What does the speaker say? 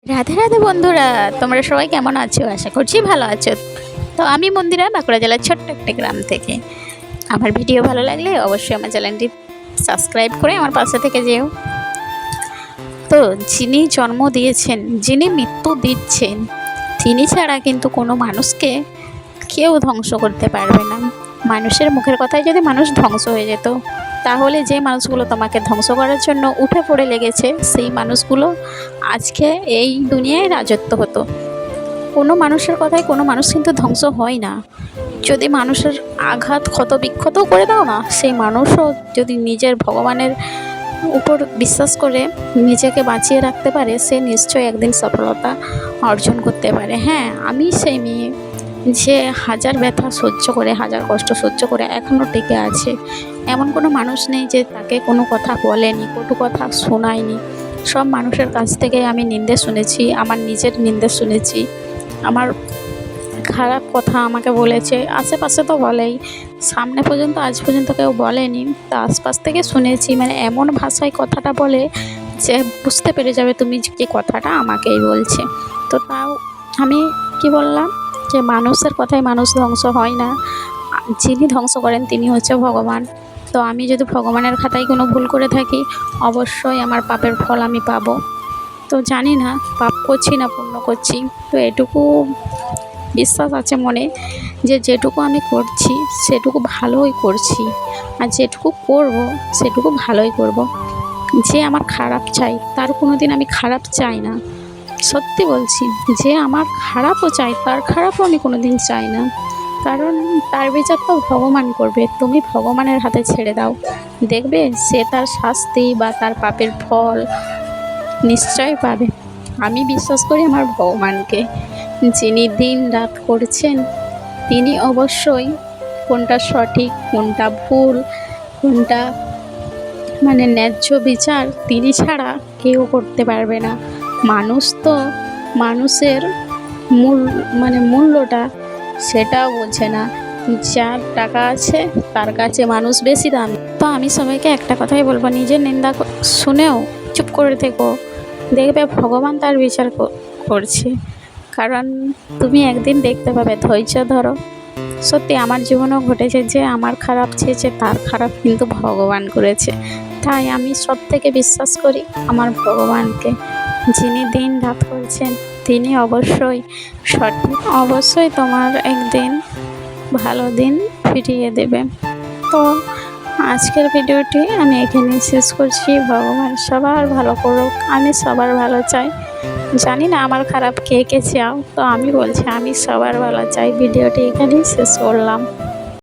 রাধে রাধে বন্ধুরা, তোমরা সবাই কেমন আছো? আশা করছি ভালো আছো। তো আমি মন্দিরা, বাঁকুড়া জেলার ছোট্ট একটা গ্রাম থেকে। আমার ভিডিও ভালো লাগলে অবশ্যই আমার চ্যানেলটি সাবস্ক্রাইব করে আমার পাশে থেকে যেও। তো যিনি জন্ম দিয়েছেন, যিনি মৃত্যু দিচ্ছেন, তিনি ছাড়া কিন্তু কোনো মানুষকে কেউ ধ্বংস করতে পারবে না। মানুষের মুখের কথায় যদি মানুষ ধ্বংস হয়ে যেত, তাহলে যে মানুষগুলো তোমাকে ধ্বংস করার জন্য উঠে পড়ে লেগেছে, সেই মানুষগুলো আজকে এই দুনিয়ায় রাজত্ব হতো। কোনো মানুষের কথায় কোনো মানুষ কিন্তু ধ্বংস হয় না। যদি মানুষের আঘাত ক্ষত বিক্ষতও করে দাও না, সেই মানুষও যদি নিজের ভগবানের উপর বিশ্বাস করে নিজেকে বাঁচিয়ে রাখতে পারে, সে নিশ্চয়ই একদিন সফলতা অর্জন করতে পারে। হ্যাঁ, আমি সেই মেয়ে যে হাজার ব্যথা সহ্য করে, হাজার কষ্ট সহ্য করে এখনও টিকে আছে। এমন কোনো মানুষ নেই যে তাকে কোনো কথা বলেনি, কটু কথা শোনায়নি। সব মানুষের কাছ থেকে আমি নিন্দে শুনেছি, আমার নিজের নিন্দে শুনেছি, আমার খারাপ কথা আমাকে বলেছে। আশেপাশে তো বলেই, সামনে পর্যন্ত আজ পর্যন্ত কেউ বলেনি, তা আশপাশ থেকে শুনেছি। মানে এমন ভাষায় কথাটা বলে যে বুঝতে পেরে যাবে তুমি যে কথাটা আমাকেই বলছে। তো তাও আমি কি বললাম, যে মানুষের কথায় মানুষ ধ্বংস হয় না, যিনি ধ্বংস করেন তিনি হচ্ছে ভগবান। তো আমি যদি ভগবানের খাতায় কোনো ভুল করে থাকি, অবশ্যই আমার পাপের ফল আমি পাবো। তো জানি না পাপ করছি না পুণ্য করছি, তো এটুকু বিশ্বাস আছে মনে, যে যেটুকু আমি করছি সেটুকু ভালোই করছি, আর যেটুকু করব সেটুকু ভালোই করব। যে আমার খারাপ চাই তার কোনো দিন আমি খারাপ চাই না। সত্যি বলছি, যে আমার খারাপও চাই তার খারাপও আমি কোনো দিন চাই না। কারণ তার বিচার তো ভগবান করবে। তুমি ভগবানের হাতে ছেড়ে দাও, দেখবে সে তার শাস্তি বা তার পাপের ফল নিশ্চয় পাবে। আমি বিশ্বাস করি আমার ভগবানকে, যিনি দিন রাত করছেন, তিনি অবশ্যই কোনটা সঠিক কোনটা ভুল, কোনটা মানে ন্যায্য বিচার তিনি ছাড়া কেউ করতে পারবে না। মানুষ তো মানুষের মূল্যটা সেটাও বোঝে না। যার টাকা আছে তার কাছে মানুষ বেশি দাম। তো আমি সবাইকে একটা কথাই বলবো, নিজের নিন্দা শুনেও চুপ করে থেকো, দেখবে ভগবান তার বিচার করছে। কারণ তুমি একদিন দেখতে পাবে, ধৈর্য ধরো। সত্যি আমার জীবনেও ঘটেছে যে আমার খারাপ চেয়েছে তার খারাপ কিন্তু ভগবান করেছে। তাই আমি সব থেকে বিশ্বাস করি আমার ভগবানকে, যিনি দিন রাত করছেন তিনি অবশ্যই সঠিক। অবশ্যই তোমার একদিন ভালো দিন ফিরিয়ে দেবে। তো আজকের ভিডিওটি আমি এখানেই শেষ করছি। ভগবান সবার ভালো করুক, আমি সবার ভালো চাই। জানি না আমার খারাপ কে কে চাও, তো আমি বলছি আমি সবার ভালো চাই। ভিডিওটি এখানেই শেষ করলাম।